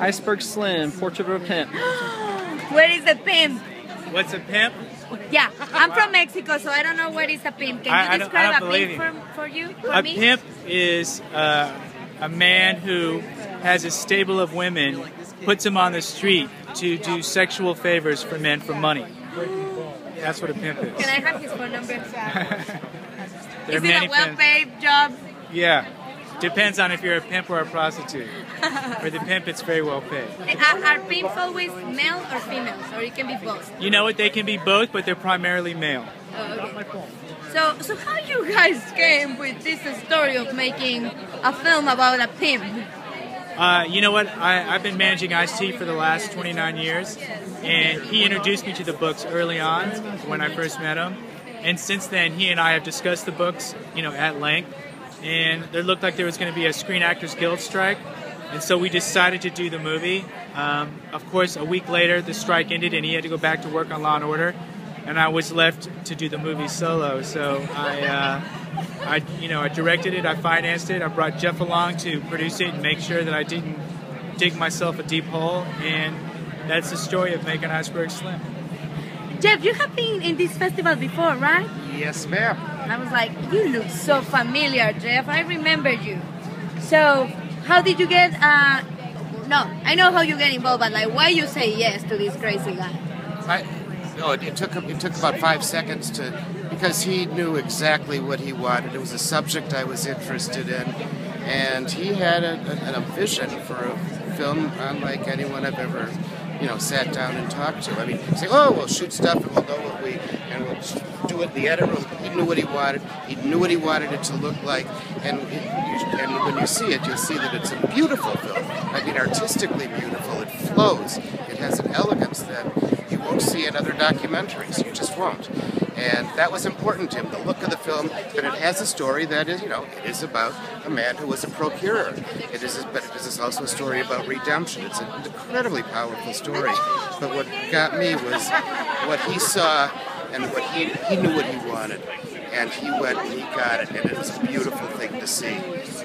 Iceberg Slim, Portrait of a Pimp. Where is the pimp? What's a pimp? Yeah, I'm from Mexico, so I don't know what is a pimp. Can you describe a pimp for me? A pimp is a man who has a stable of women, puts them on the street to do sexual favors for men for money. That's what a pimp is. Can I have his phone number? Is it a well-paid job? Yeah. Depends on if you're a pimp or a prostitute. For the pimp, it's very well paid. Are pimps always male or females, or it can be both? You know what? They can be both, but they're primarily male. Oh, okay. So how you guys came with this story of making a film about a pimp? You know what? I've been managing Ice-T for the last 29 years, and he introduced me to the books early on when I first met him. And since then, he and I have discussed the books, at length. And there looked like there was going to be a Screen Actors Guild strike, and so we decided to do the movie. Of course, a week later, the strike ended, and he had to go back to work on Law and Order, and I was left to do the movie solo. So I directed it, I financed it, I brought Jeff along to produce it and make sure that I didn't dig myself a deep hole, and that's the story of making Iceberg Slim. Jeff, you have been in this festival before, right? Yes, ma'am. I was like, you look so familiar, Jeff. I remember you. So, how did you get, no, I know how you get involved, but like, why you say yes to this crazy guy? It took about 5 seconds because he knew exactly what he wanted. It was a subject I was interested in, and he had a vision for a film unlike anyone I've ever sat down and talked to. I mean, say, oh, we'll shoot stuff and we'll know what and we'll do it in the edit room. He knew what he wanted. He knew what he wanted it to look like. And when you see it, you'll see that it's a beautiful film. I mean, artistically beautiful. It flows. It has an elegance that you won't see in other documentaries. You just won't. And that was important to him, the look of the film, that it has a story that is, it is about a man who was a procurer. But it is also a story about redemption. It's an incredibly powerful story. But what got me was what he saw and what he knew what he wanted. And he went and he got it, and it was a beautiful thing to see.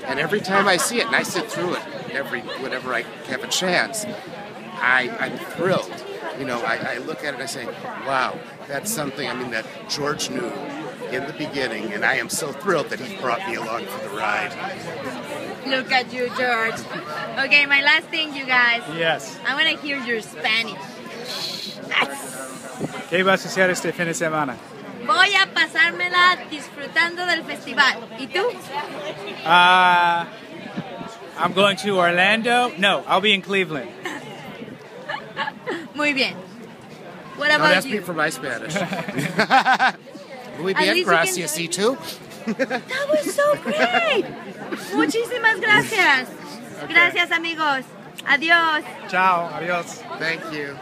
And every time I see it, and I sit through it whenever I have a chance, I'm thrilled. I look at it and I say, wow, that's something, that George knew in the beginning, and I am so thrilled that he brought me along for the ride. Look at you, George. Okay, my last thing, you guys. Yes. I want to hear your Spanish. ¿Qué vas a hacer este fin de semana? Voy a pasármela disfrutando del festival. ¿Y tú? I'm going to Orlando. No, I'll be in Cleveland. Muy bien. What about that's you? me for my Spanish. Muy bien, gracias, y tú? That was so great. Muchísimas gracias. Okay. Gracias, amigos. Adiós. Ciao, adios. Thank you.